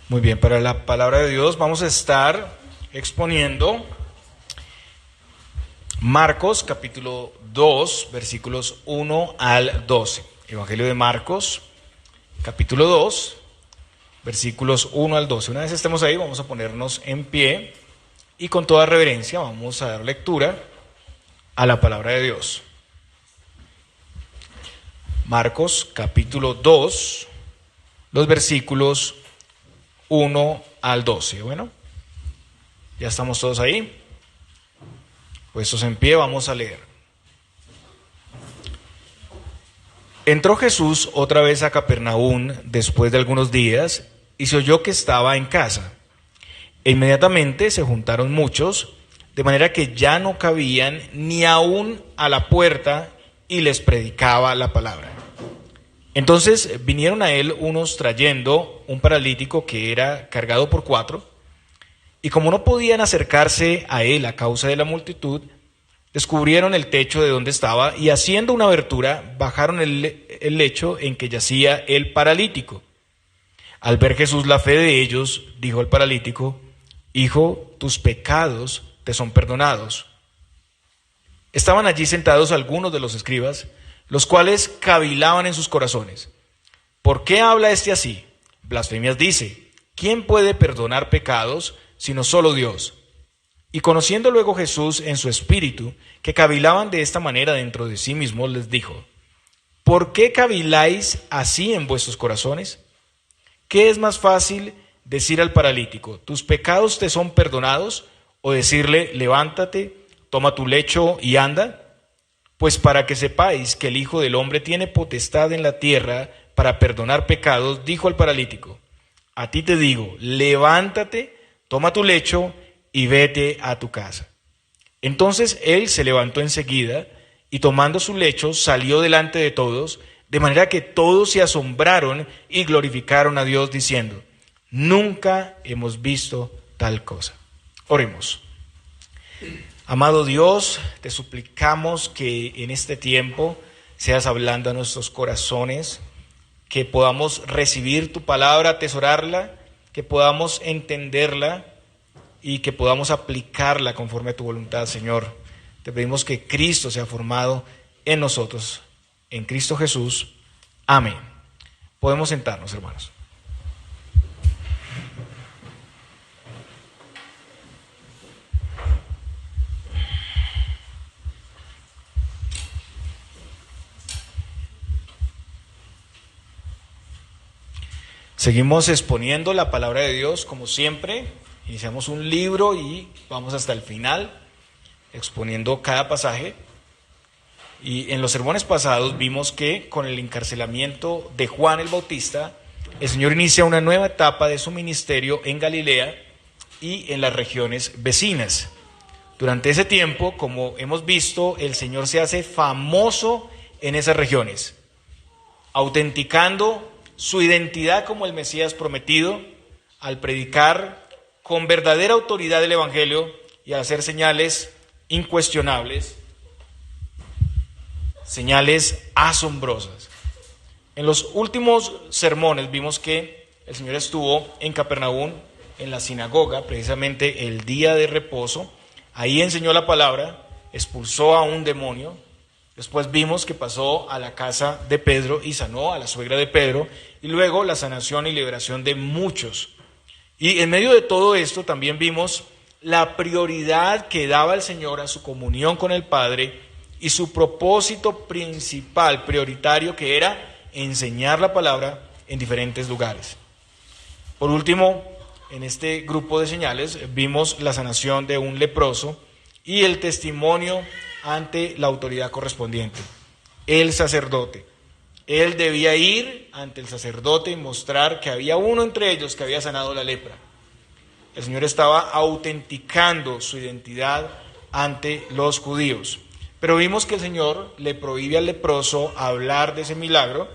Muy bien, para la palabra de Dios vamos a estar exponiendo Marcos capítulo 2, versículos 1 al 12. Evangelio de Marcos capítulo 2, versículos 1 al 12. Una vez estemos ahí, vamos a ponernos en pie y con toda reverencia vamos a dar lectura a la palabra de Dios. Marcos capítulo 2, los versículos 1 al 12. Bueno, ya estamos todos ahí. Puestos en pie, vamos a leer. Entró Jesús otra vez a Capernaum después de algunos días y se oyó que estaba en casa. E inmediatamente se juntaron muchos, de manera que ya no cabían ni aún a la puerta, y les predicaba la palabra. Entonces vinieron a él unos trayendo un paralítico que era cargado por 4, y como no podían acercarse a él a causa de la multitud, descubrieron el techo de donde estaba, y haciendo una abertura, bajaron el lecho en que yacía el paralítico. Al ver Jesús la fe de ellos, dijo al paralítico: Hijo, tus pecados te son perdonados. Estaban allí sentados algunos de los escribas, los cuales cavilaban en sus corazones: ¿por qué habla este así? Blasfemias dice. ¿Quién puede perdonar pecados sino solo Dios? Y conociendo luego Jesús en su espíritu que cavilaban de esta manera dentro de sí mismos, les dijo: ¿por qué caviláis así en vuestros corazones? ¿Qué es más fácil decir al paralítico: tus pecados te son perdonados, o decirle: levántate, toma tu lecho y anda? Pues para que sepáis que el Hijo del Hombre tiene potestad en la tierra para perdonar pecados, dijo al paralítico: a ti te digo, levántate, toma tu lecho y vete a tu casa. Entonces él se levantó enseguida y tomando su lecho salió delante de todos, de manera que todos se asombraron y glorificaron a Dios diciendo: nunca hemos visto tal cosa. Oremos. Amado Dios, te suplicamos que en este tiempo seas hablando a nuestros corazones, que podamos recibir tu palabra, atesorarla, que podamos entenderla y que podamos aplicarla conforme a tu voluntad, Señor. Te pedimos que Cristo sea formado en nosotros, en Cristo Jesús. Amén. Podemos sentarnos, hermanos. Seguimos exponiendo la palabra de Dios como siempre. Iniciamos un libro y vamos hasta el final exponiendo cada pasaje. Y en los sermones pasados vimos que con el encarcelamiento de Juan el Bautista, el Señor inicia una nueva etapa de su ministerio en Galilea y en las regiones vecinas. Durante ese tiempo, como hemos visto, el Señor se hace famoso en esas regiones, autenticando su identidad como el Mesías prometido, al predicar con verdadera autoridad el Evangelio y al hacer señales incuestionables, señales asombrosas. En los últimos sermones vimos que el Señor estuvo en Capernaum, en la sinagoga, precisamente el día de reposo. Ahí enseñó la palabra, expulsó a un demonio. Después vimos que pasó a la casa de Pedro y sanó a la suegra de Pedro, y luego la sanación y liberación de muchos. Y en medio de todo esto también vimos la prioridad que daba el Señor a su comunión con el Padre y su propósito principal, prioritario, que era enseñar la palabra en diferentes lugares. Por último, en este grupo de señales vimos la sanación de un leproso y el testimonio ante la autoridad correspondiente, el sacerdote. Él debía ir ante el sacerdote y mostrar que había uno entre ellos que había sanado la lepra. El Señor estaba autenticando su identidad ante los judíos. Pero vimos que el Señor le prohíbe al leproso hablar de ese milagro,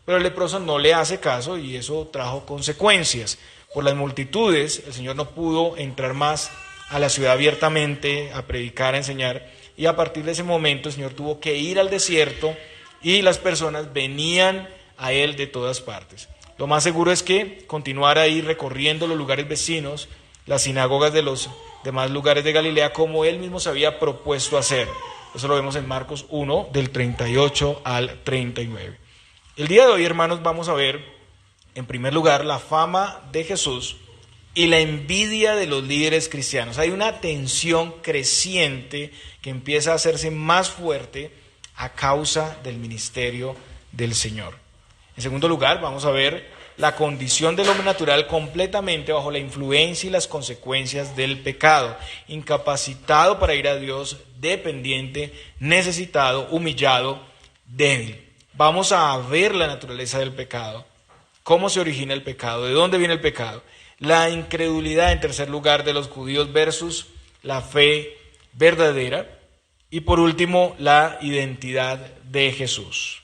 pero el leproso no le hace caso y eso trajo consecuencias. Por las multitudes, el Señor no pudo entrar más a la ciudad abiertamente a predicar, a enseñar, y a partir de ese momento el Señor tuvo que ir al desierto y las personas venían a Él de todas partes. Lo más seguro es que continuara ahí recorriendo los lugares vecinos, las sinagogas de los demás lugares de Galilea, como él mismo se había propuesto hacer. Eso lo vemos en Marcos 1, del 38 al 39. El día de hoy, hermanos, vamos a ver, en primer lugar, la fama de Jesús y la envidia de los líderes cristianos. Hay una tensión creciente que empieza a hacerse más fuerte a causa del ministerio del Señor. En segundo lugar, vamos a ver la condición del hombre natural completamente bajo la influencia y las consecuencias del pecado, incapacitado para ir a Dios, dependiente, necesitado, humillado, débil. Vamos a ver la naturaleza del pecado, cómo se origina el pecado, de dónde viene el pecado, la incredulidad, en tercer lugar, de los judíos versus la fe verdadera, y por último, la identidad de Jesús.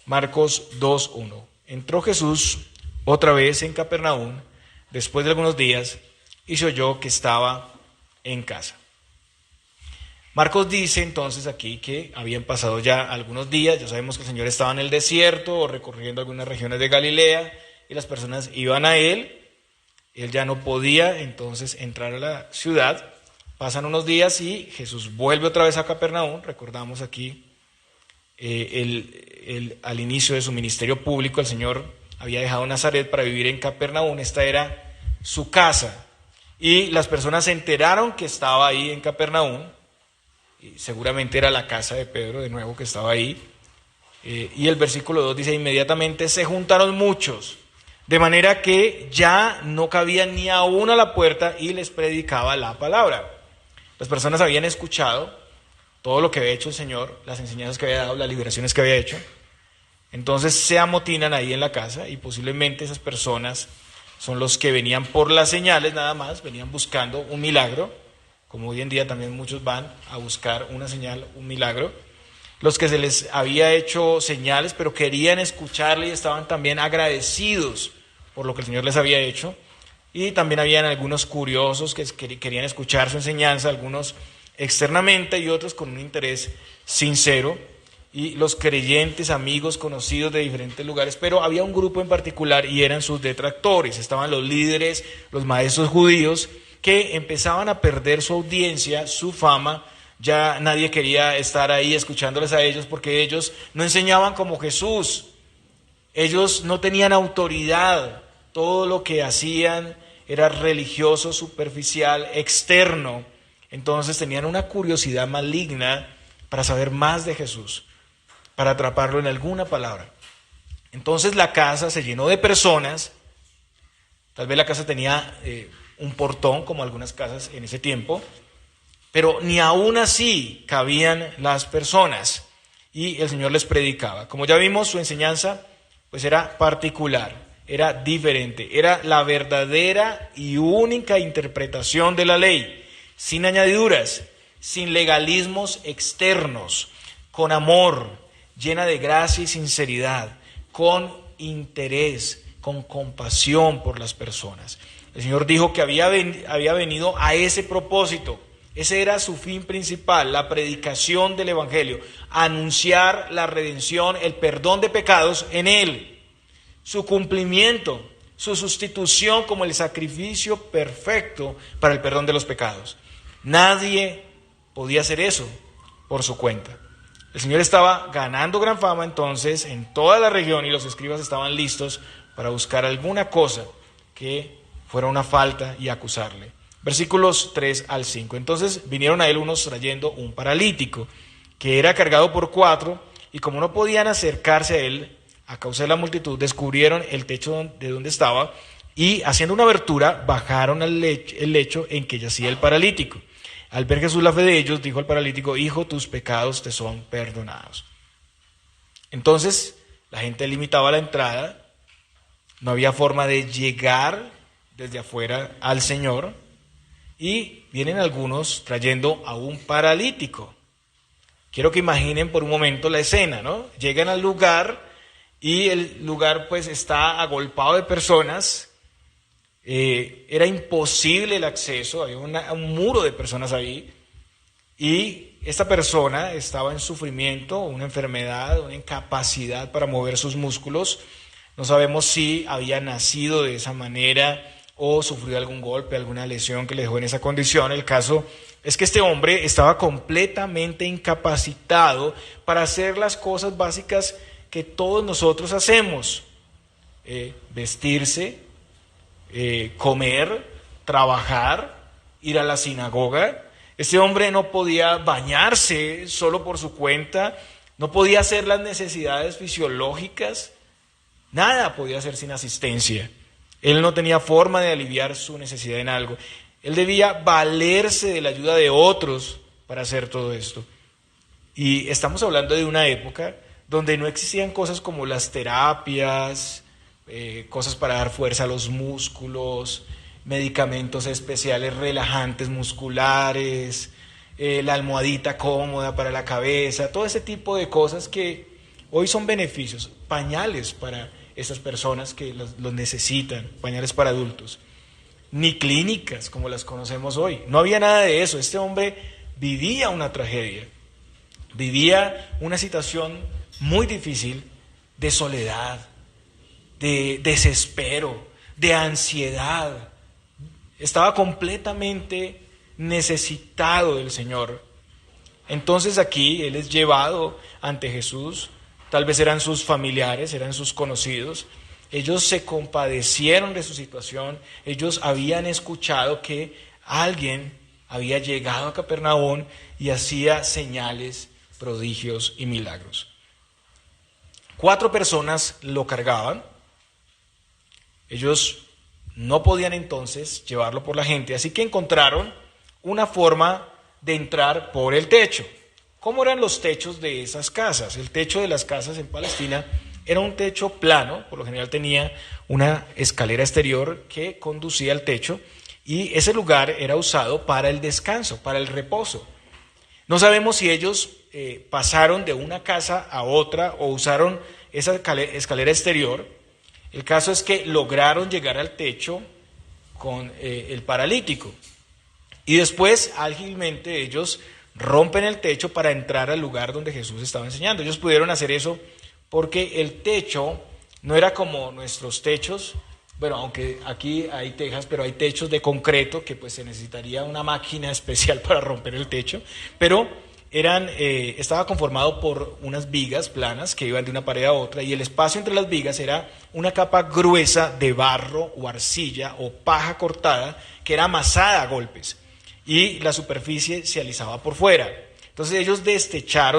Marcos 2:1. Entró Jesús otra vez en Capernaum después de algunos días y se oyó que estaba en casa. Marcos dice entonces aquí que habían pasado ya algunos días, ya sabemos que el Señor estaba en el desierto o recorriendo algunas regiones de Galilea y las personas iban a él ya no podía entonces entrar a la ciudad, pasan unos días y Jesús vuelve otra vez a Capernaum, recordamos aquí al inicio de su ministerio público, el Señor había dejado Nazaret para vivir en Capernaum, esta era su casa, y las personas se enteraron que estaba ahí en Capernaum, y seguramente era la casa de Pedro de nuevo que estaba ahí, y el versículo 2 dice, inmediatamente se juntaron muchos, de manera que ya no cabía ni aún a la puerta y les predicaba la palabra. Las personas habían escuchado todo lo que había hecho el Señor, las enseñanzas que había dado, las liberaciones que había hecho. Entonces se amotinan ahí en la casa y posiblemente esas personas son los que venían por las señales nada más, venían buscando un milagro, como hoy en día también muchos van a buscar una señal, un milagro. Los que se les había hecho señales, pero querían escucharle y estaban también agradecidos por lo que el Señor les había hecho. Y también habían algunos curiosos que querían escuchar su enseñanza, algunos externamente y otros con un interés sincero, y los creyentes, amigos, conocidos de diferentes lugares, pero había un grupo en particular y eran sus detractores, estaban los líderes, los maestros judíos, que empezaban a perder su audiencia, su fama, ya nadie quería estar ahí escuchándoles a ellos porque ellos no enseñaban como Jesús, ellos no tenían autoridad, todo lo que hacían era religioso, superficial, externo. Entonces tenían una curiosidad maligna para saber más de Jesús, para atraparlo en alguna palabra. Entonces la casa se llenó de personas, tal vez la casa tenía un portón como algunas casas en ese tiempo, pero ni aún así cabían las personas y el Señor les predicaba. Como ya vimos, su enseñanza pues era particular, era diferente, era la verdadera y única interpretación de la ley, sin añadiduras, sin legalismos externos, con amor, llena de gracia y sinceridad, con interés, con compasión por las personas. El Señor dijo que había venido a ese propósito, ese era su fin principal, la predicación del Evangelio, anunciar la redención, el perdón de pecados en Él, su cumplimiento, su sustitución como el sacrificio perfecto para el perdón de los pecados. Nadie podía hacer eso por su cuenta. El Señor estaba ganando gran fama entonces en toda la región y los escribas estaban listos para buscar alguna cosa que fuera una falta y acusarle. Versículos 3 al 5. Entonces vinieron a él unos trayendo un paralítico que era cargado por 4 y como no podían acercarse a él a causa de la multitud, descubrieron el techo de donde estaba y haciendo una abertura bajaron el lecho en que yacía el paralítico. Al ver Jesús la fe de ellos, dijo al paralítico, hijo, tus pecados te son perdonados. Entonces la gente limitaba la entrada, no había forma de llegar desde afuera al Señor y vienen algunos trayendo a un paralítico. Quiero que imaginen por un momento la escena, ¿no? Llegan al lugar y el lugar pues está agolpado de personas, era imposible el acceso, había un muro de personas ahí y esta persona estaba en sufrimiento, una enfermedad, una incapacidad para mover sus músculos, No sabemos si había nacido de esa manera o sufrió algún golpe, alguna lesión que le dejó en esa condición. El caso es que este hombre estaba completamente incapacitado para hacer las cosas básicas que todos nosotros hacemos: vestirse, comer, trabajar, ir a la sinagoga. Este hombre no podía bañarse solo por su cuenta, no podía hacer las necesidades fisiológicas, nada podía hacer sin asistencia. Él no tenía forma de aliviar su necesidad en algo. Él debía valerse de la ayuda de otros para hacer todo esto. Y estamos hablando de una época donde no existían cosas como las terapias, cosas para dar fuerza a los músculos, medicamentos especiales relajantes musculares, la almohadita cómoda para la cabeza, todo ese tipo de cosas que hoy son beneficios, pañales para esas personas que los necesitan, pañales para adultos, ni clínicas como las conocemos hoy. No había nada de eso. Este hombre vivía una tragedia, vivía una situación muy difícil de soledad, de desespero, de ansiedad. Estaba completamente necesitado del Señor. Entonces aquí él es llevado ante Jesús. Tal vez eran sus familiares, eran sus conocidos. Ellos se compadecieron de su situación. Ellos habían escuchado que alguien había llegado a Capernaum y hacía señales, prodigios y milagros. 4 personas lo cargaban. Ellos no podían entonces llevarlo por la gente, así que encontraron una forma de entrar por el techo. ¿Cómo eran los techos de esas casas? El techo de las casas en Palestina era un techo plano, por lo general tenía una escalera exterior que conducía al techo, y ese lugar era usado para el descanso, para el reposo. No sabemos si ellos pasaron de una casa a otra o usaron esa escalera exterior. El caso es que lograron llegar al techo con el paralítico, y después ágilmente ellos rompen el techo para entrar al lugar donde Jesús estaba enseñando. Ellos pudieron hacer eso porque el techo no era como nuestros techos. Bueno, aunque aquí hay tejas, pero hay techos de concreto que pues se necesitaría una máquina especial para romper el techo, pero estaba conformado por unas vigas planas que iban de una pared a otra, y el espacio entre las vigas era una capa gruesa de barro o arcilla o paja cortada que era amasada a golpes, y la superficie se alisaba por fuera. Entonces ellos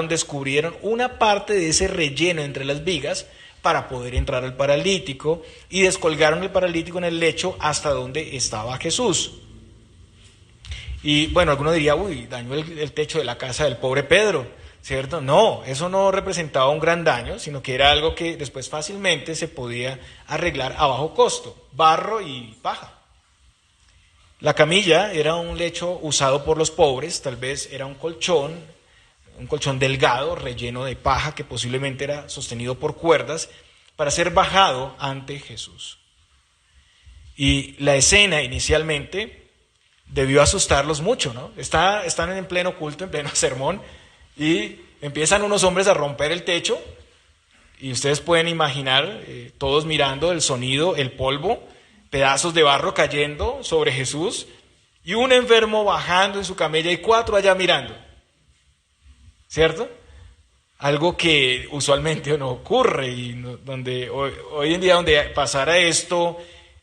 descubrieron una parte de ese relleno entre las vigas para poder entrar al paralítico, y descolgaron el paralítico en el lecho hasta donde estaba Jesús. Y bueno, alguno diría, uy, dañó el techo de la casa del pobre Pedro, ¿cierto? No, eso no representaba un gran daño, sino que era algo que después fácilmente se podía arreglar a bajo costo, barro y paja. La camilla era un lecho usado por los pobres, tal vez era un colchón delgado, relleno de paja, que posiblemente era sostenido por cuerdas, para ser bajado ante Jesús. Y la escena inicialmente debió asustarlos mucho, ¿no? Están en pleno culto, en pleno sermón, y empiezan unos hombres a romper el techo, y ustedes pueden imaginar, todos mirando el sonido, el polvo, pedazos de barro cayendo sobre Jesús, y un enfermo bajando en su camilla y 4 allá mirando, ¿cierto? Algo que usualmente no ocurre, y donde hoy en día donde pasara esto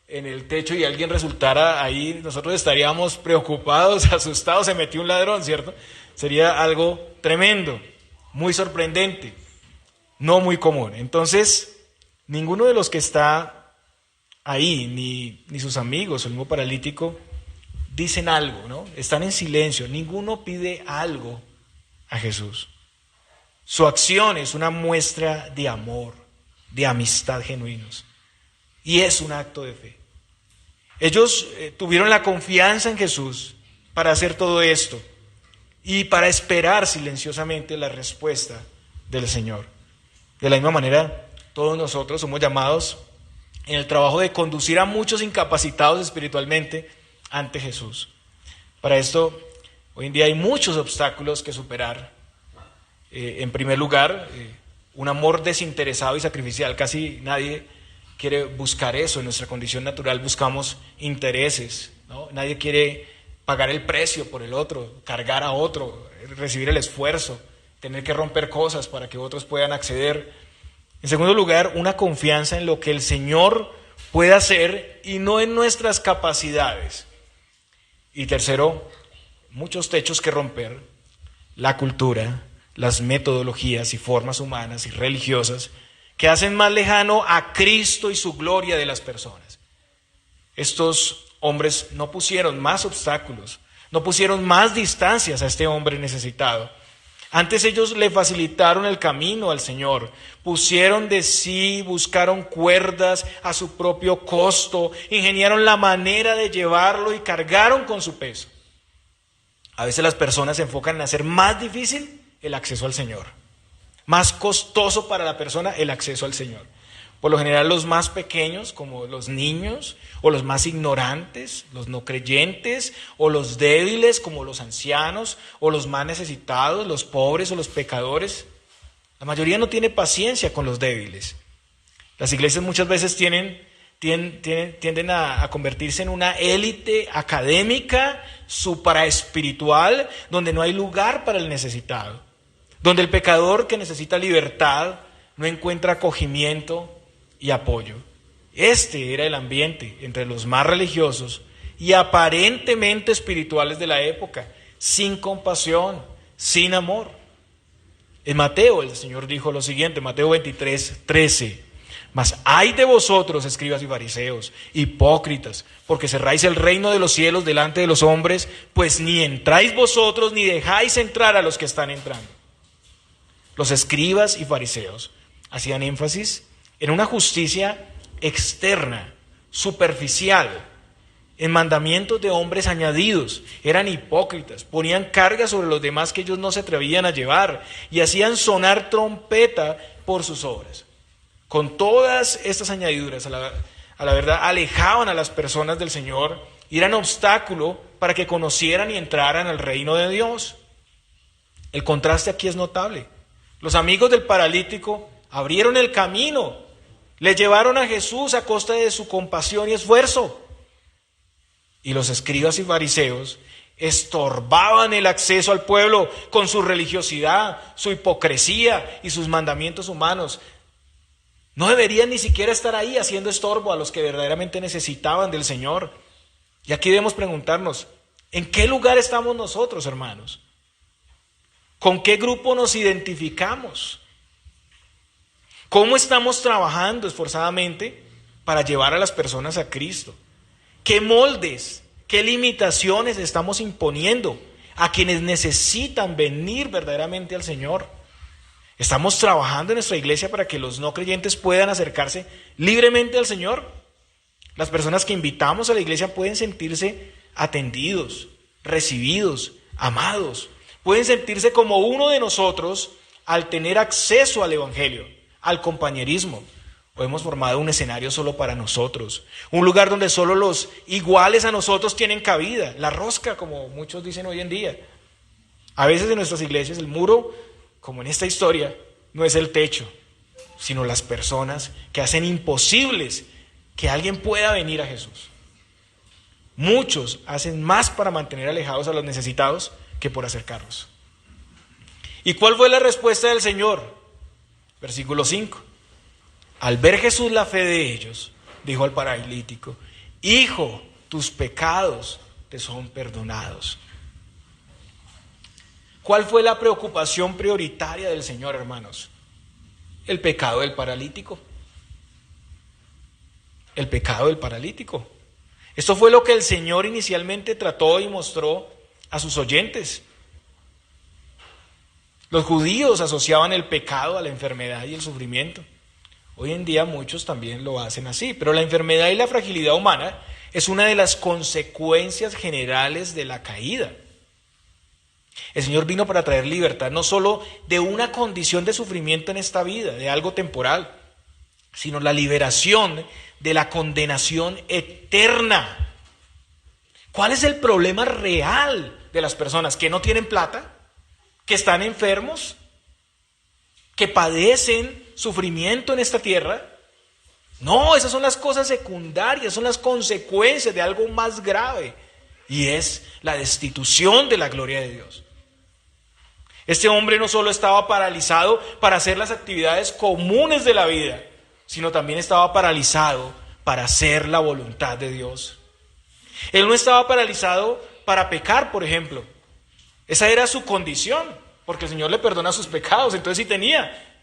en el techo y alguien resultara ahí, nosotros estaríamos preocupados, asustados, se metió un ladrón, ¿cierto? Sería algo tremendo, muy sorprendente, no muy común. Entonces, ninguno de los que está ahí, ni sus amigos o el mismo paralítico, dicen algo, ¿no? Están en silencio, ninguno pide algo a Jesús. Su acción es una muestra de amor, de amistad genuinos, y es un acto de fe. Ellos tuvieron la confianza en Jesús para hacer todo esto y para esperar silenciosamente la respuesta del Señor. De la misma manera, todos nosotros somos llamados en el trabajo de conducir a muchos incapacitados espiritualmente ante Jesús. Para esto, hoy en día hay muchos obstáculos que superar. En primer lugar, un amor desinteresado y sacrificial. Casi nadie quiere buscar eso. En nuestra condición natural buscamos intereses, ¿no? Nadie quiere pagar el precio por el otro, cargar a otro, recibir el esfuerzo, tener que romper cosas para que otros puedan acceder. En segundo lugar, una confianza en lo que el Señor puede hacer y no en nuestras capacidades. Y tercero, muchos techos que romper, la cultura, las metodologías y formas humanas y religiosas que hacen más lejano a Cristo y su gloria de las personas. Estos hombres no pusieron más obstáculos, no pusieron más distancias a este hombre necesitado. Antes ellos le facilitaron el camino al Señor, pusieron de sí, buscaron cuerdas a su propio costo, ingeniaron la manera de llevarlo y cargaron con su peso. A veces las personas se enfocan en hacer más difícil el acceso al Señor, más costoso para la persona el acceso al Señor. Por lo general los más pequeños, como los niños, o los más ignorantes, los no creyentes, o los débiles, como los ancianos, o los más necesitados, los pobres o los pecadores. La mayoría no tiene paciencia con los débiles. Las iglesias muchas veces tienden a convertirse en una élite académica, supraespiritual, donde no hay lugar para el necesitado, donde el pecador que necesita libertad no encuentra acogimiento y apoyo. Este era el ambiente entre los más religiosos y aparentemente espirituales de la época, sin compasión, sin amor. En Mateo el Señor dijo lo siguiente, Mateo 23:13: mas ay de vosotros, escribas y fariseos, hipócritas, porque cerráis el reino de los cielos delante de los hombres, pues ni entráis vosotros ni dejáis entrar a los que están entrando. Los escribas y fariseos hacían énfasis en una justicia externa, superficial, en mandamientos de hombres añadidos. Eran hipócritas, ponían cargas sobre los demás que ellos no se atrevían a llevar y hacían sonar trompeta por sus obras. Con todas estas añadiduras, a la verdad, alejaban a las personas del Señor y eran obstáculo para que conocieran y entraran al reino de Dios. El contraste aquí es notable. Los amigos del paralítico abrieron el camino, le llevaron a Jesús a costa de su compasión y esfuerzo. Y los escribas y fariseos estorbaban el acceso al pueblo con su religiosidad, su hipocresía y sus mandamientos humanos. No deberían ni siquiera estar ahí haciendo estorbo a los que verdaderamente necesitaban del Señor. Y aquí debemos preguntarnos, ¿en qué lugar estamos nosotros, hermanos? ¿Con qué grupo nos identificamos? ¿Cómo estamos trabajando esforzadamente para llevar a las personas a Cristo? ¿Qué moldes, qué limitaciones estamos imponiendo a quienes necesitan venir verdaderamente al Señor? ¿Estamos trabajando en nuestra iglesia para que los no creyentes puedan acercarse libremente al Señor? Las personas que invitamos a la iglesia pueden sentirse atendidos, recibidos, amados. Pueden sentirse como uno de nosotros al tener acceso al Evangelio, al compañerismo. O hemos formado un escenario solo para nosotros, un lugar donde solo los iguales a nosotros tienen cabida, la rosca, como muchos dicen hoy en día. A veces en nuestras iglesias el muro, como en esta historia, no es el techo, sino las personas que hacen imposibles que alguien pueda venir a Jesús. Muchos hacen más para mantener alejados a los necesitados que por acercarlos. ¿Y cuál fue la respuesta del Señor? Versículo 5. Al ver Jesús la fe de ellos, dijo al paralítico: hijo, tus pecados te son perdonados. ¿Cuál fue la preocupación prioritaria del Señor, hermanos? El pecado del paralítico. El pecado del paralítico. Esto fue lo que el Señor inicialmente trató y mostró a sus oyentes. Los judíos asociaban el pecado a la enfermedad y el sufrimiento. Hoy en día muchos también lo hacen así, pero la enfermedad y la fragilidad humana es una de las consecuencias generales de la caída. El Señor vino para traer libertad, no solo de una condición de sufrimiento en esta vida, de algo temporal, sino la liberación de la condenación eterna. ¿Cuál es el problema real de las personas que no tienen plata, que están enfermos, que padecen sufrimiento en esta tierra? No, esas son las cosas secundarias, son las consecuencias de algo más grave, y es la destitución de la gloria de Dios. Este hombre no solo estaba paralizado para hacer las actividades comunes de la vida, sino también estaba paralizado para hacer la voluntad de Dios. Él no estaba paralizado para pecar, por ejemplo. Esa era su condición, porque el Señor le perdona sus pecados, entonces sí tenía,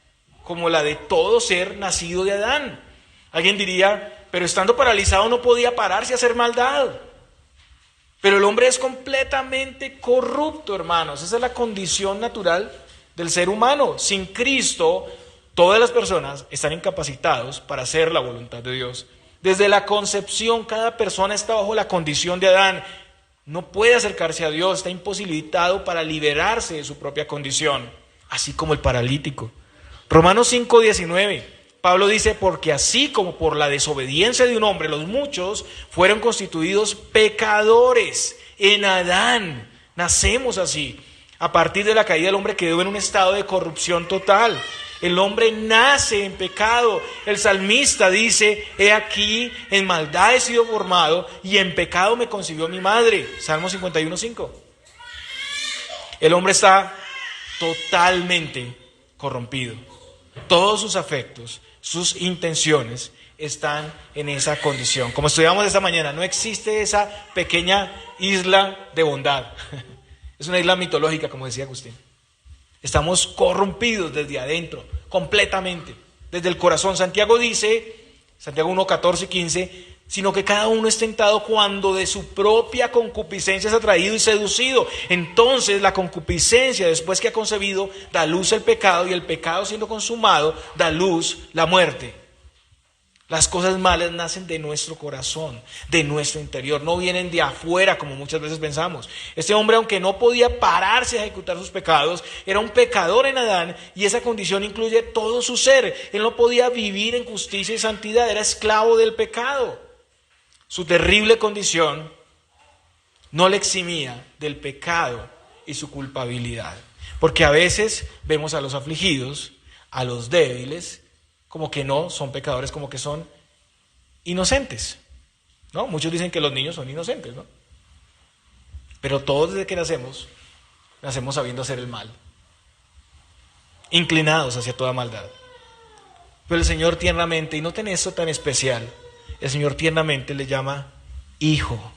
como la de todo ser nacido de Adán. Alguien diría, pero estando paralizado no podía pararse a hacer maldad. Pero el hombre es completamente corrupto, hermanos. Esa es la condición natural del ser humano. Sin Cristo, todas las personas están incapacitados para hacer la voluntad de Dios. Desde la concepción, cada persona está bajo la condición de Adán. No puede acercarse a Dios, está imposibilitado para liberarse de su propia condición, así como el paralítico. Romanos 5:19, Pablo dice, porque así como por la desobediencia de un hombre los muchos fueron constituidos pecadores. En Adán nacemos así. A partir de la caída el hombre quedó en un estado de corrupción total. El hombre nace en pecado. El salmista dice, he aquí, en maldad he sido formado y en pecado me concibió mi madre. Salmo 51:5. El hombre está totalmente corrompido. Todos sus afectos, sus intenciones están en esa condición. Como estudiamos esta mañana, no existe esa pequeña isla de bondad. Es una isla mitológica, como decía Agustín. Estamos corrompidos desde adentro, completamente, desde el corazón. Santiago dice, Santiago 1:14 y 15, sino que cada uno es tentado cuando de su propia concupiscencia es atraído y seducido. Entonces la concupiscencia, después que ha concebido, da luz el pecado, y el pecado siendo consumado, da luz la muerte. Las cosas malas nacen de nuestro corazón, de nuestro interior, no vienen de afuera como muchas veces pensamos. Este hombre, aunque no podía pararse a ejecutar sus pecados, era un pecador en Adán, y esa condición incluye todo su ser. Él no podía vivir en justicia y santidad, era esclavo del pecado. Su terrible condición no le eximía del pecado y su culpabilidad, porque a veces vemos a los afligidos, a los débiles, como que no son pecadores, como que son inocentes, ¿no? Muchos dicen que los niños son inocentes, ¿no? Pero todos desde que nacemos sabiendo hacer el mal, inclinados hacia toda maldad. Pero el Señor tiernamente, y noten esto tan especial, el Señor tiernamente le llama hijo.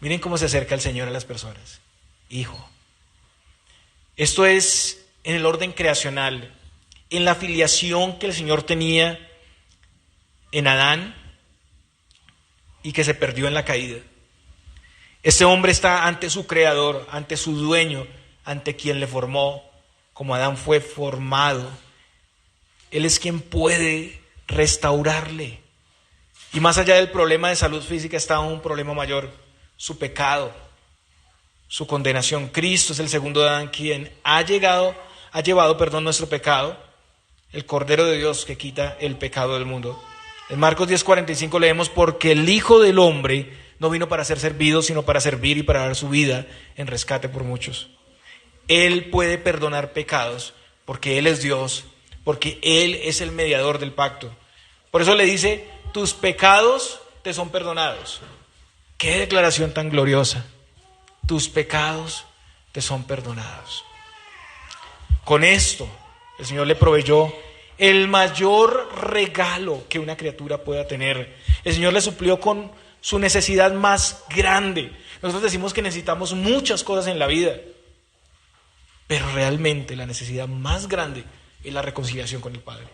Miren cómo se acerca el Señor a las personas. Hijo. Esto es en el orden creacional, en la filiación que el Señor tenía en Adán y que se perdió en la caída. Este hombre está ante su creador, ante su dueño, ante quien le formó, como Adán fue formado. Él es quien puede restaurarle. Y más allá del problema de salud física está un problema mayor, su pecado, su condenación. Cristo es el segundo Adán, quien ha llevado nuestro pecado, el Cordero de Dios que quita el pecado del mundo. En Marcos 10:45 leemos, porque el Hijo del Hombre no vino para ser servido, sino para servir y para dar su vida en rescate por muchos. Él puede perdonar pecados, porque Él es Dios, porque Él es el mediador del pacto. Por eso le dice, tus pecados te son perdonados. Qué declaración tan gloriosa. Tus pecados te son perdonados. Con esto, el Señor le proveyó el mayor regalo que una criatura pueda tener. El Señor le suplió con su necesidad más grande. Nosotros decimos que necesitamos muchas cosas en la vida, pero realmente la necesidad más grande es la reconciliación con el Padre.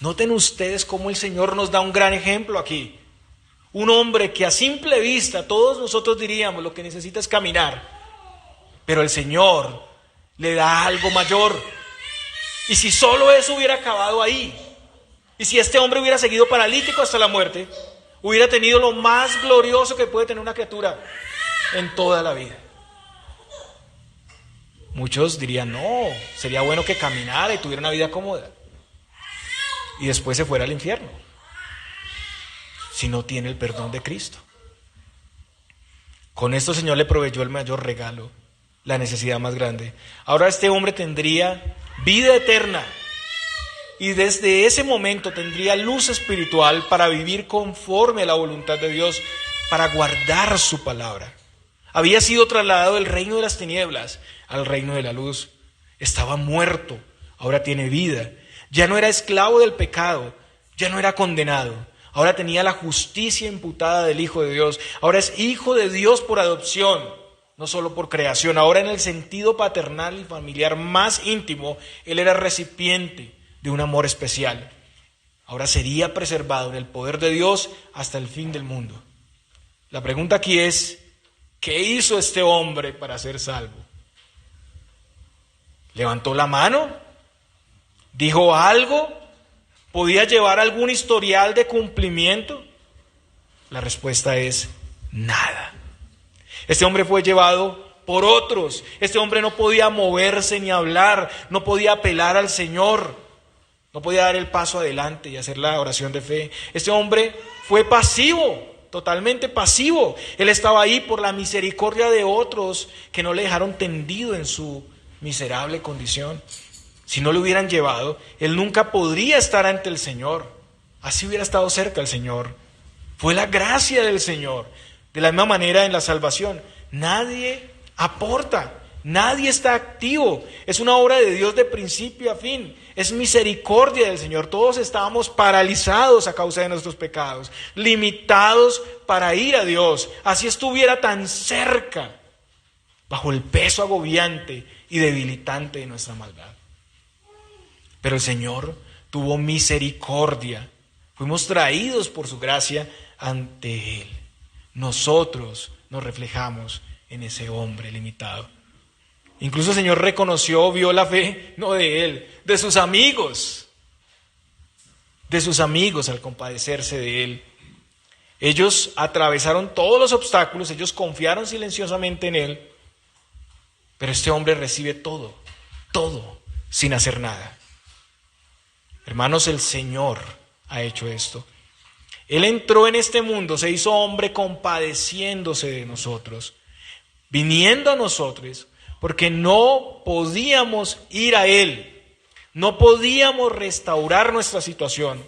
Noten ustedes cómo el Señor nos da un gran ejemplo aquí. Un hombre que a simple vista todos nosotros diríamos lo que necesita es caminar, pero el Señor le da algo mayor. Y si solo eso hubiera acabado ahí, y si este hombre hubiera seguido paralítico hasta la muerte, hubiera tenido lo más glorioso que puede tener una criatura en toda la vida. Muchos dirían, no, sería bueno que caminara y tuviera una vida cómoda y después se fuera al infierno si no tiene el perdón de Cristo. Con esto el Señor le proveyó el mayor regalo, la necesidad más grande. Ahora este hombre tendría vida eterna y desde ese momento tendría luz espiritual para vivir conforme a la voluntad de Dios, para guardar su palabra. Había sido trasladado del reino de las tinieblas al reino de la luz. Estaba muerto, ahora tiene vida. Ya no era esclavo del pecado, ya no era condenado. Ahora tenía la justicia imputada del Hijo de Dios. Ahora es hijo de Dios por adopción, no solo por creación. Ahora en el sentido paternal y familiar más íntimo, él era recipiente de un amor especial. Ahora sería preservado en el poder de Dios hasta el fin del mundo. La pregunta aquí es, ¿qué hizo este hombre para ser salvo? ¿Levantó la mano? ¿Dijo algo? ¿Podía llevar algún historial de cumplimiento? La respuesta es nada. Este hombre fue llevado por otros. Este hombre no podía moverse ni hablar, no podía apelar al Señor, no podía dar el paso adelante y hacer la oración de fe. Este hombre fue pasivo, totalmente pasivo. Él estaba ahí por la misericordia de otros que no le dejaron tendido en su miserable condición. Si no lo hubieran llevado, él nunca podría estar ante el Señor. Así hubiera estado cerca el Señor. Fue la gracia del Señor. De la misma manera en la salvación, nadie aporta, nadie está activo. Es una obra de Dios de principio a fin. Es misericordia del Señor. Todos estábamos paralizados a causa de nuestros pecados, limitados para ir a Dios. Así estuviera tan cerca, bajo el peso agobiante y debilitante de nuestra maldad. Pero el Señor tuvo misericordia. Fuimos traídos por su gracia ante Él. Nosotros nos reflejamos en ese hombre limitado. Incluso el Señor reconoció, vio la fe, no de Él, de sus amigos. De sus amigos al compadecerse de Él. Ellos atravesaron todos los obstáculos, ellos confiaron silenciosamente en Él. Pero este hombre recibe todo, sin hacer nada. Hermanos, el Señor ha hecho esto. Él entró en este mundo, se hizo hombre compadeciéndose de nosotros, viniendo a nosotros, porque no podíamos ir a Él, no podíamos restaurar nuestra situación.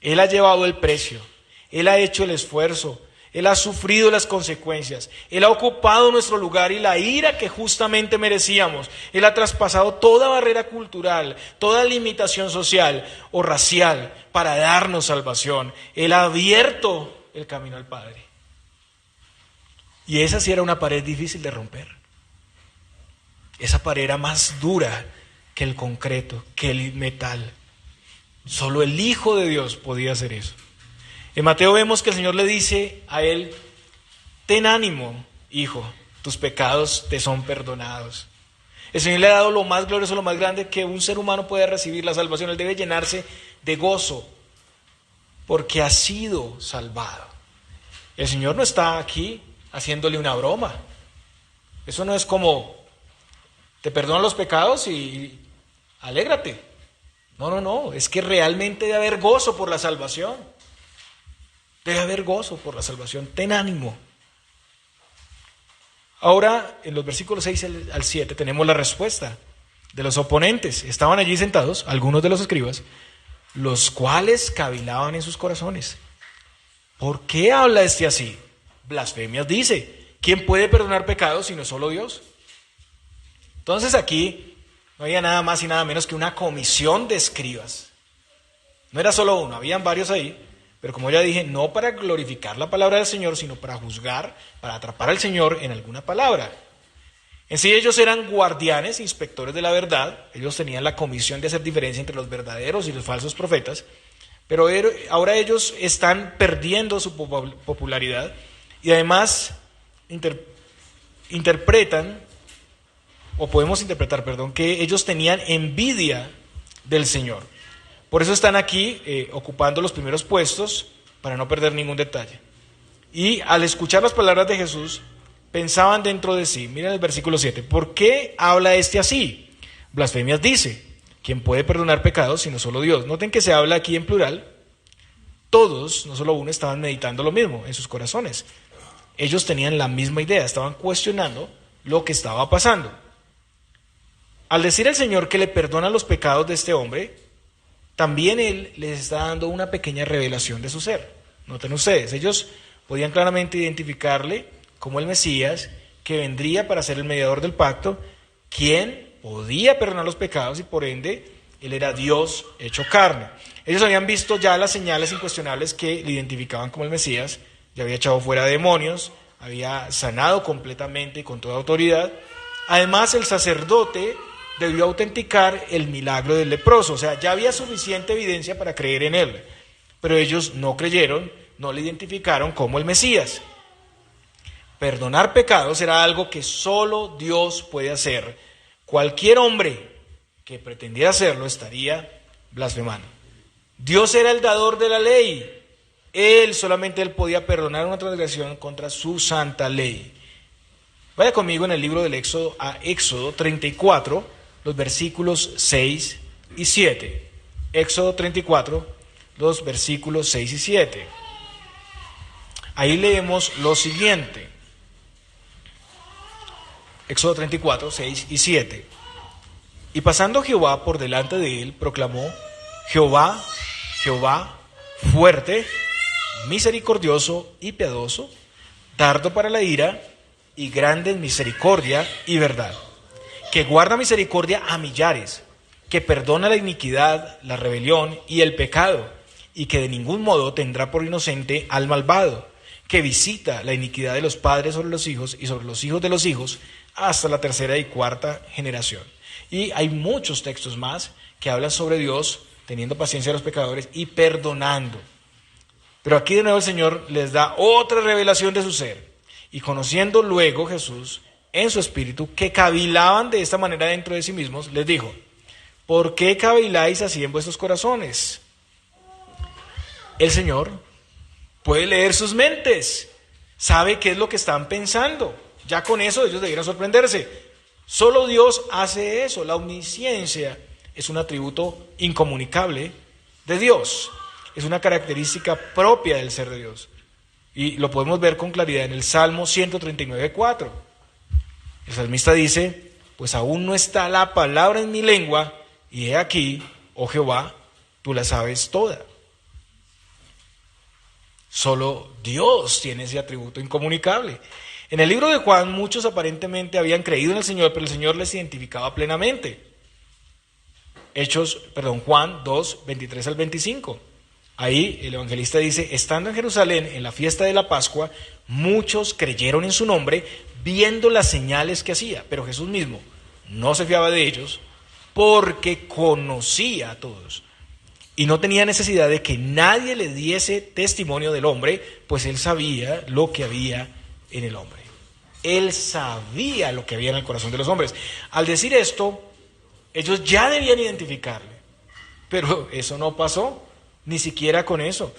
Él ha llevado el precio, Él ha hecho el esfuerzo, Él ha sufrido las consecuencias, Él ha ocupado nuestro lugar y la ira que justamente merecíamos. Él ha traspasado toda barrera cultural, toda limitación social o racial para darnos salvación. Él ha abierto el camino al Padre. Y esa sí era una pared difícil de romper. Esa pared era más dura que el concreto, que el metal. Solo el Hijo de Dios podía hacer eso. En Mateo vemos que el Señor le dice a él, ten ánimo, hijo, tus pecados te son perdonados. El Señor le ha dado lo más glorioso, lo más grande que un ser humano puede recibir, la salvación. Él debe llenarse de gozo porque ha sido salvado. El Señor no está aquí haciéndole una broma. Eso no es como, te perdonan los pecados y alégrate. No, es que realmente debe haber gozo por la salvación. Debe haber gozo por la salvación. Ten ánimo. Ahora, en los versículos 6 al 7, tenemos la respuesta de los oponentes. Estaban allí sentados, algunos de los escribas, los cuales cavilaban en sus corazones. ¿Por qué habla este así? Blasfemias dice. ¿Quién puede perdonar pecados sino solo Dios? Entonces aquí no había nada más y nada menos que una comisión de escribas. No era solo uno, habían varios ahí. Pero como ya dije, no para glorificar la palabra del Señor, sino para juzgar, para atrapar al Señor en alguna palabra. En sí ellos eran guardianes, inspectores de la verdad. Ellos tenían la comisión de hacer diferencia entre los verdaderos y los falsos profetas. Pero ahora ellos están perdiendo su popularidad y además interpretan, o podemos interpretar, que ellos tenían envidia del Señor. Por eso están aquí ocupando los primeros puestos para no perder ningún detalle. Y al escuchar las palabras de Jesús, pensaban dentro de sí. Miren el versículo 7. ¿Por qué habla este así? Blasfemias dice. ¿Quién puede perdonar pecados sino solo Dios? Noten que se habla aquí en plural. Todos, no solo uno, estaban meditando lo mismo en sus corazones. Ellos tenían la misma idea, estaban cuestionando lo que estaba pasando. Al decir el Señor que le perdona los pecados de este hombre, también Él les está dando una pequeña revelación de su ser. Noten ustedes, ellos podían claramente identificarle como el Mesías que vendría para ser el mediador del pacto, quien podía perdonar los pecados y por ende Él era Dios hecho carne. Ellos habían visto ya las señales incuestionables que le identificaban como el Mesías, ya había echado fuera demonios, había sanado completamente y con toda autoridad. Además, el sacerdote debió autenticar el milagro del leproso, o sea, ya había suficiente evidencia para creer en él, pero ellos no creyeron, no le identificaron como el Mesías. Perdonar pecados era algo que solo Dios puede hacer. Cualquier hombre que pretendiera hacerlo estaría blasfemando. Dios era el dador de la ley. Solamente Él podía perdonar una transgresión contra su santa ley. Vaya conmigo en el libro del Éxodo a Éxodo 34, los versículos 6 y 7. Éxodo 34, los versículos 6 y 7. Ahí leemos lo siguiente. Éxodo 34, 6 y 7. Y pasando Jehová por delante de él, proclamó: Jehová, Jehová, fuerte, misericordioso y piadoso, tardo para la ira y grande en misericordia y verdad, que guarda misericordia a millares, que perdona la iniquidad, la rebelión y el pecado, y que de ningún modo tendrá por inocente al malvado, que visita la iniquidad de los padres sobre los hijos y sobre los hijos de los hijos hasta la tercera y cuarta generación. Y hay muchos textos más que hablan sobre Dios teniendo paciencia a los pecadores y perdonando. Pero aquí de nuevo el Señor les da otra revelación de su ser. Y conociendo luego Jesús en su espíritu que cavilaban de esta manera dentro de sí mismos, les dijo: ¿por qué caviláis así en vuestros corazones? El Señor puede leer sus mentes, sabe qué es lo que están pensando. Ya con eso ellos debieran sorprenderse. Solo Dios hace eso. La omnisciencia es un atributo incomunicable de Dios. Es una característica propia del ser de Dios. Y lo podemos ver con claridad en el Salmo 139:4. El salmista dice: pues aún no está la palabra en mi lengua, y he aquí, oh Jehová, tú la sabes toda. Solo Dios tiene ese atributo incomunicable. En el libro de Juan, muchos aparentemente habían creído en el Señor, pero el Señor les identificaba plenamente. Juan 2, 23 al 25. Ahí el evangelista dice: estando en Jerusalén en la fiesta de la Pascua, muchos creyeron en su nombre, viendo las señales que hacía. Pero Jesús mismo no se fiaba de ellos, porque conocía a todos. Y no tenía necesidad de que nadie le diese testimonio del hombre, pues él sabía lo que había en el hombre. Él sabía lo que había en el corazón de los hombres. Al decir esto, ellos ya debían identificarle. Pero eso no pasó, ni siquiera con eso.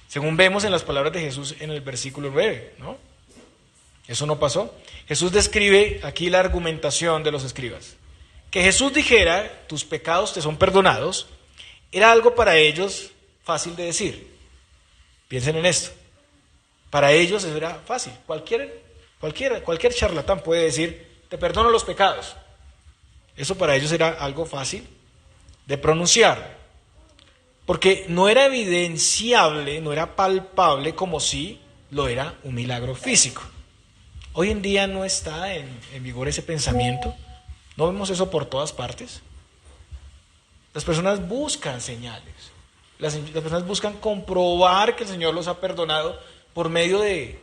Según vemos en las palabras de Jesús en el versículo 9, ¿no? Eso no pasó. Jesús describe aquí la argumentación de los escribas. Que Jesús dijera: tus pecados te son perdonados, era algo para ellos fácil de decir. Piensen en esto. Para ellos eso era fácil. Cualquier charlatán puede decir: te perdono los pecados. Eso para ellos era algo fácil de pronunciar. Porque no era evidenciable, no era palpable como si lo era un milagro físico. Hoy en día no está en vigor ese pensamiento. ¿No vemos eso por todas partes? Las personas buscan señales. Las personas buscan comprobar que el Señor los ha perdonado por medio de,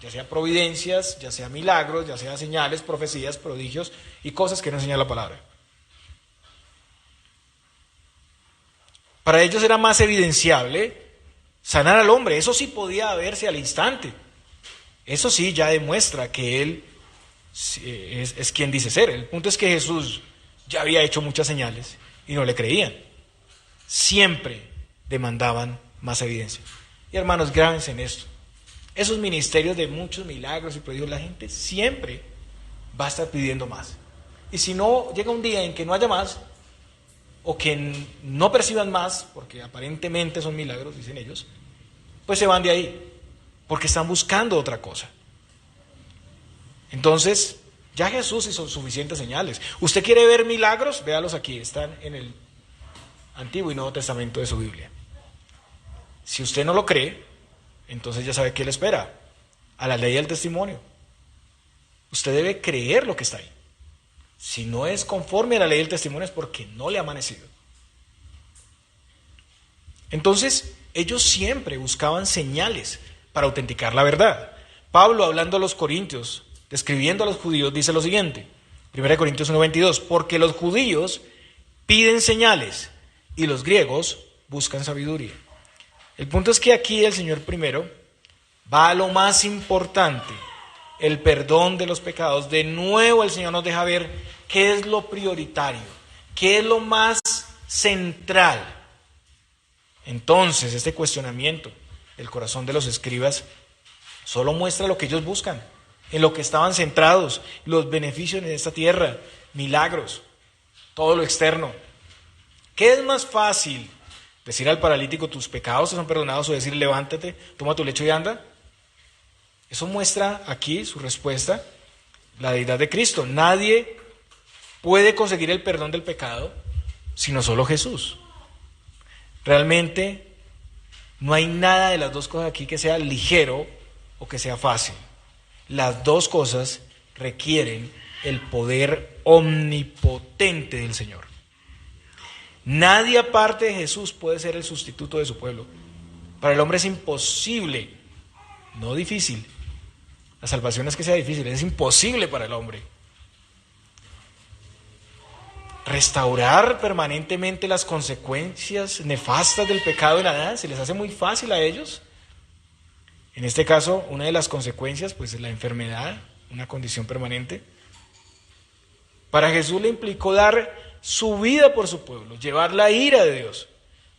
ya sea providencias, ya sea milagros, ya sea señales, profecías, prodigios y cosas que no enseña la palabra. Para ellos era más evidenciable sanar al hombre. Eso sí podía verse al instante. Eso sí ya demuestra que Él es quien dice ser. El punto es que Jesús ya había hecho muchas señales y no le creían. Siempre demandaban más evidencia. Y hermanos, grábense en esto. Esos ministerios de muchos milagros y prodigios, la gente siempre va a estar pidiendo más. Y si no llega un día en que no haya más, o que no perciban más, porque aparentemente son milagros, dicen ellos, pues se van de ahí, porque están buscando otra cosa. Entonces, ya Jesús hizo suficientes señales. ¿Usted quiere ver milagros? Véalos aquí, están en Antiguo y Nuevo Testamento de su Biblia. Si usted no lo cree, entonces ya sabe qué le espera. A la ley del testimonio. Usted debe creer lo que está ahí. Si no es conforme a la ley del testimonio es porque no le ha amanecido. Entonces, ellos siempre buscaban señales para autenticar la verdad. Pablo, hablando a los corintios, describiendo a los judíos, dice lo siguiente, 1 Corintios 1:22, porque los judíos piden señales y los griegos buscan sabiduría. El punto es que aquí el Señor primero va a lo más importante, el perdón de los pecados. De nuevo el Señor nos deja ver qué es lo prioritario, qué es lo más central. Entonces, este cuestionamiento del corazón de los escribas solo muestra lo que ellos buscan, en lo que estaban centrados, los beneficios de esta tierra, milagros, todo lo externo. ¿Qué es más fácil? ¿Decir al paralítico tus pecados te son perdonados o decir levántate, toma tu lecho y anda? Eso muestra aquí su respuesta, la deidad de Cristo. Nadie puede conseguir el perdón del pecado sino solo Jesús. Realmente no hay nada de las dos cosas aquí que sea ligero o que sea fácil. Las dos cosas requieren el poder omnipotente del Señor. Nadie aparte de Jesús puede ser el sustituto de su pueblo. Para el hombre es imposible, no difícil. La salvación es que sea difícil, es imposible para el hombre. Restaurar permanentemente las consecuencias nefastas del pecado en Adán, ¿se les hace muy fácil a ellos? En este caso, una de las consecuencias pues es la enfermedad, una condición permanente. Para Jesús le implicó dar su vida por su pueblo, llevar la ira de Dios.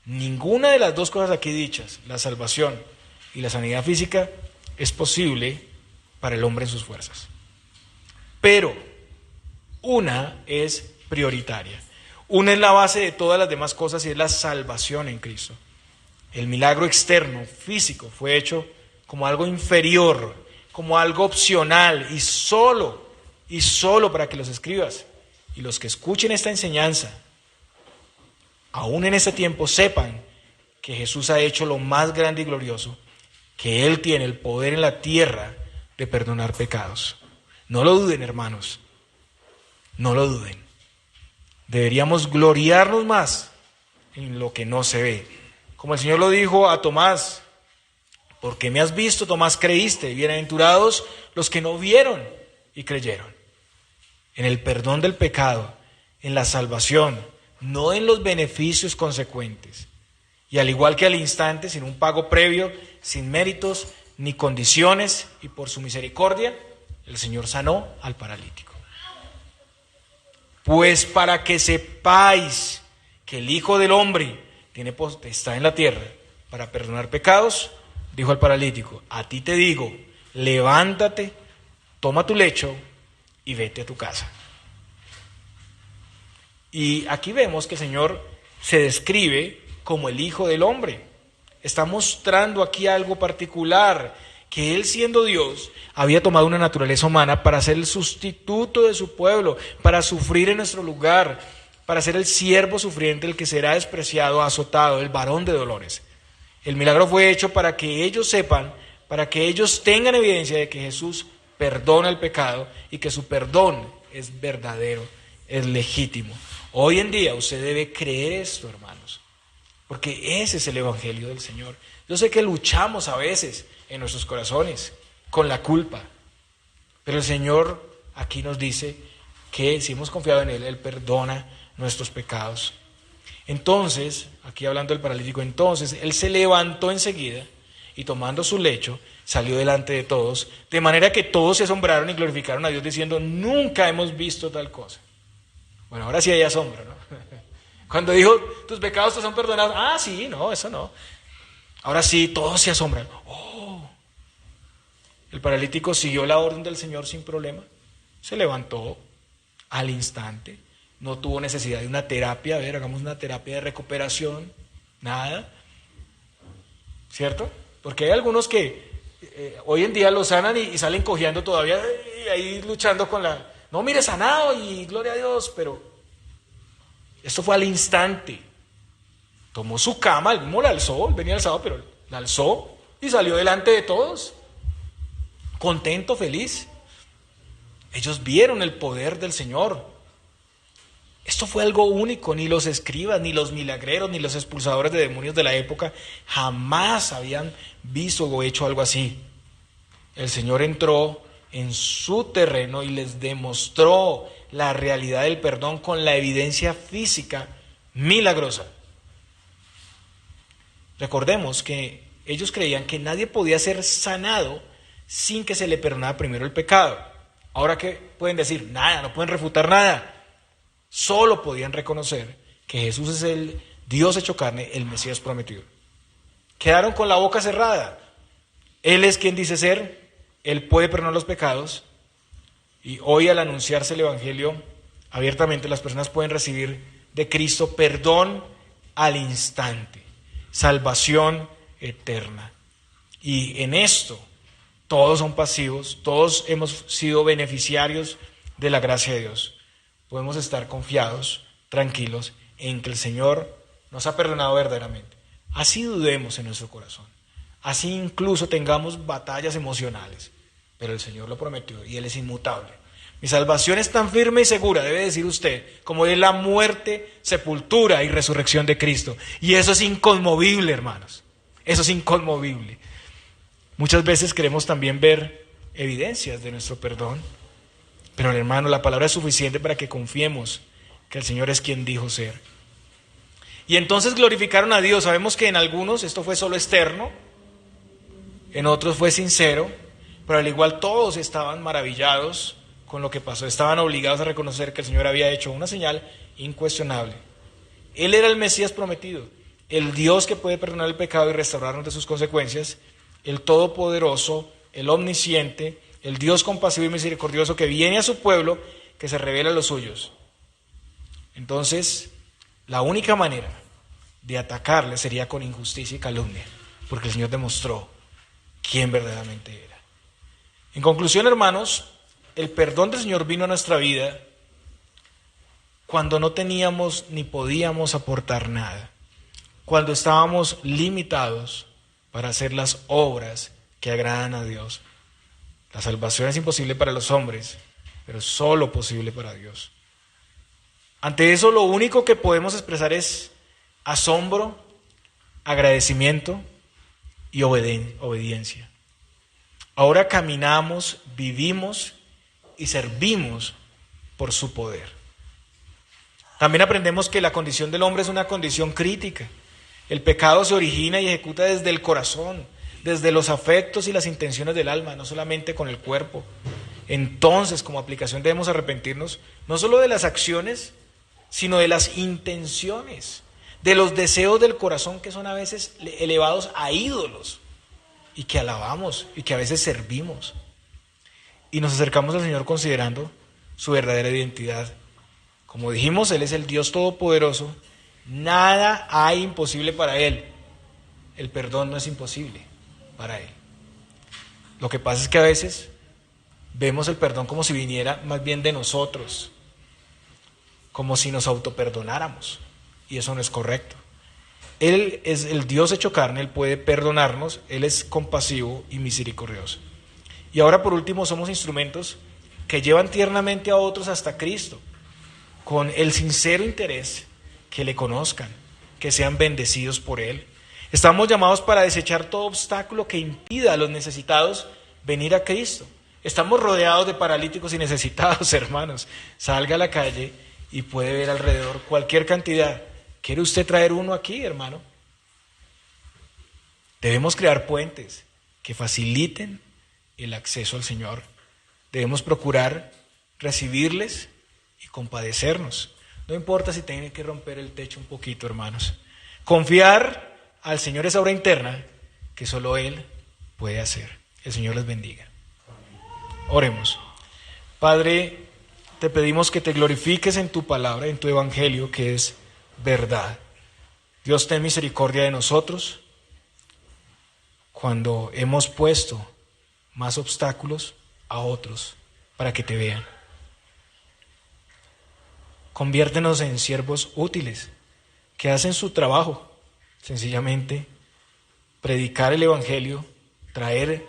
Ninguna de las dos cosas aquí dichas, la salvación y la sanidad física, es posible para el hombre en sus fuerzas. Pero una es prioritaria. Una es la base de todas las demás cosas y es la salvación en Cristo. El milagro externo, físico, fue hecho como algo inferior, como algo opcional y solo para que los escribas y los que escuchen esta enseñanza, aún en este tiempo, sepan que Jesús ha hecho lo más grande y glorioso, que Él tiene el poder en la tierra de perdonar pecados. No lo duden, hermanos, no lo duden. Deberíamos gloriarnos más en lo que no se ve. Como el Señor lo dijo a Tomás, porque me has visto, Tomás, creíste. Bienaventurados los que no vieron y creyeron. En el perdón del pecado, en la salvación, no en los beneficios consecuentes. Y al igual que al instante, sin un pago previo, sin méritos ni condiciones, y por su misericordia, el Señor sanó al paralítico. Pues para que sepáis que el Hijo del Hombre tiene potestad en la tierra para perdonar pecados, dijo al paralítico, a ti te digo, levántate, toma tu lecho y vete a tu casa. Y aquí vemos que el Señor se describe como el Hijo del Hombre. Está mostrando aquí algo particular, que Él siendo Dios había tomado una naturaleza humana para ser el sustituto de su pueblo, para sufrir en nuestro lugar, para ser el siervo sufriente, el que será despreciado, azotado, el varón de dolores. El milagro fue hecho para que ellos sepan, para que ellos tengan evidencia de que Jesús perdona el pecado y que su perdón es verdadero, es legítimo. Hoy en día usted debe creer esto, hermanos, porque ese es el evangelio del Señor. Yo sé que luchamos a veces en nuestros corazones con la culpa, pero el Señor aquí nos dice que si hemos confiado en Él perdona nuestros pecados. Entonces, aquí hablando del paralítico, entonces Él se levantó enseguida y tomando su lecho salió delante de todos, de manera que todos se asombraron y glorificaron a Dios diciendo, nunca hemos visto tal cosa. Bueno, ahora sí hay asombro, ¿no? Cuando dijo, tus pecados te son perdonados, sí, no, eso no. Ahora sí, todos se asombran. El paralítico siguió la orden del Señor sin problema, se levantó al instante, no tuvo necesidad de una terapia, hagamos una terapia de recuperación, nada, ¿cierto? Porque hay algunos que hoy en día lo sanan y salen cojeando todavía, ahí luchando con la... No, mire, sanado y gloria a Dios, pero esto fue al instante. Tomó su cama, él mismo la alzó, él venía alzado, pero la alzó y salió delante de todos, contento, feliz. Ellos vieron el poder del Señor. Esto fue algo único, ni los escribas, ni los milagreros, ni los expulsadores de demonios de la época jamás habían visto o hecho algo así. El Señor entró en su terreno y les demostró la realidad del perdón con la evidencia física milagrosa. Recordemos que ellos creían que nadie podía ser sanado sin que se le perdonara primero el pecado. Ahora, ¿qué pueden decir? Nada, no pueden refutar nada. Solo podían reconocer que Jesús es el Dios hecho carne, el Mesías prometido. Quedaron con la boca cerrada. Él es quien dice ser, Él puede perdonar los pecados, y hoy al anunciarse el Evangelio abiertamente las personas pueden recibir de Cristo perdón al instante, salvación eterna. Y en esto todos son pasivos, todos hemos sido beneficiarios de la gracia de Dios. Podemos estar confiados, tranquilos, en que el Señor nos ha perdonado verdaderamente. Así dudemos en nuestro corazón, así incluso tengamos batallas emocionales, pero el Señor lo prometió y Él es inmutable. Mi salvación es tan firme y segura, debe decir usted, como es la muerte, sepultura y resurrección de Cristo. Y eso es inconmovible, hermanos, eso es inconmovible. Muchas veces queremos también ver evidencias de nuestro perdón, pero hermano, la palabra es suficiente para que confiemos que el Señor es quien dijo ser. Y entonces glorificaron a Dios. Sabemos que en algunos esto fue solo externo, en otros fue sincero, pero al igual todos estaban maravillados con lo que pasó. Estaban obligados a reconocer que el Señor había hecho una señal incuestionable. Él era el Mesías prometido, el Dios que puede perdonar el pecado y restaurarnos de sus consecuencias, el Todopoderoso, el Omnisciente, el Dios compasivo y misericordioso que viene a su pueblo, que se revela a los suyos. Entonces, la única manera de atacarle sería con injusticia y calumnia, porque el Señor demostró quién verdaderamente era. En conclusión, hermanos, el perdón del Señor vino a nuestra vida cuando no teníamos ni podíamos aportar nada, cuando estábamos limitados para hacer las obras que agradan a Dios. La salvación es imposible para los hombres, pero solo posible para Dios. Ante eso, lo único que podemos expresar es asombro, agradecimiento y obediencia. Ahora caminamos, vivimos y servimos por su poder. También aprendemos que la condición del hombre es una condición crítica. El pecado se origina y ejecuta desde el corazón, desde los afectos y las intenciones del alma, no solamente con el cuerpo. Entonces, como aplicación debemos arrepentirnos no solo de las acciones, sino de las intenciones, de los deseos del corazón que son a veces elevados a ídolos y que alabamos y que a veces servimos. Y nos acercamos al Señor considerando su verdadera identidad. Como dijimos, Él es el Dios Todopoderoso, nada hay imposible para Él. El perdón no es imposible para Él. Lo que pasa es que a veces vemos el perdón como si viniera más bien de nosotros, como si nos autoperdonáramos, y eso no es correcto. Él es el Dios hecho carne, Él puede perdonarnos, Él es compasivo y misericordioso. Y ahora por último somos instrumentos que llevan tiernamente a otros hasta Cristo, con el sincero interés que le conozcan, que sean bendecidos por Él. Estamos llamados para desechar todo obstáculo que impida a los necesitados venir a Cristo. Estamos rodeados de paralíticos y necesitados, hermanos. Salga a la calle y puede ver alrededor cualquier cantidad. ¿Quiere usted traer uno aquí, hermano? Debemos crear puentes que faciliten el acceso al Señor. Debemos procurar recibirles y compadecernos. No importa si tienen que romper el techo un poquito, hermanos. Confiar al Señor esa obra interna que solo Él puede hacer. El Señor les bendiga. Oremos. Padre, te pedimos que te glorifiques en tu palabra, en tu evangelio, que es verdad. Dios, ten misericordia de nosotros cuando hemos puesto más obstáculos a otros para que te vean. Conviértenos en siervos útiles que hacen su trabajo sencillamente predicar el Evangelio, traer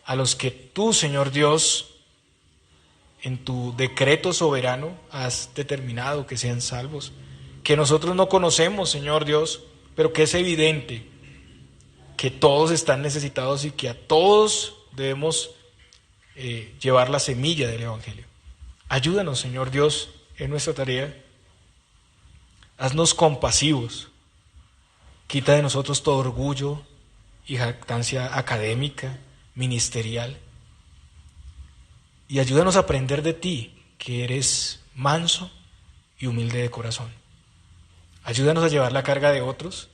a los que tú, Señor Dios, en tu decreto soberano has determinado que sean salvos, que nosotros no conocemos, Señor Dios, pero que es evidente que todos están necesitados y que a todos debemos llevar la semilla del Evangelio. Ayúdanos, Señor Dios, en nuestra tarea. Haznos compasivos. Quita de nosotros todo orgullo y jactancia académica, ministerial. Y ayúdanos a aprender de ti, que eres manso y humilde de corazón. Ayúdanos a llevar la carga de otros,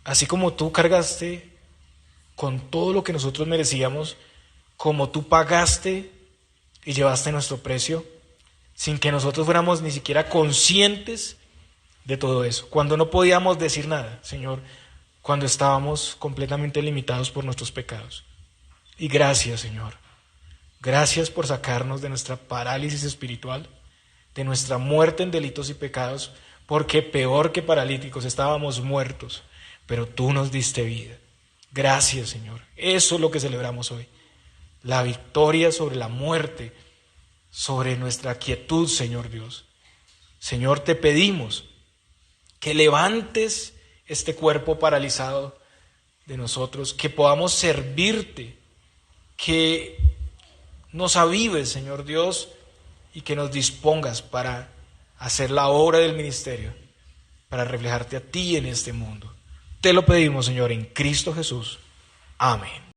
así como tú cargaste con todo lo que nosotros merecíamos, como tú pagaste y llevaste nuestro precio, sin que nosotros fuéramos ni siquiera conscientes de todo eso, cuando no podíamos decir nada, Señor, cuando estábamos completamente limitados por nuestros pecados. Y gracias, Señor. Gracias por sacarnos de nuestra parálisis espiritual, de nuestra muerte en delitos y pecados, porque peor que paralíticos estábamos muertos, pero tú nos diste vida. Gracias, Señor. Eso es lo que celebramos hoy. La victoria sobre la muerte, sobre nuestra quietud, Señor Dios. Señor, te pedimos que levantes este cuerpo paralizado de nosotros, que podamos servirte, que nos avives, Señor Dios, y que nos dispongas para hacer la obra del ministerio, para reflejarte a ti en este mundo. Te lo pedimos, Señor, en Cristo Jesús. Amén.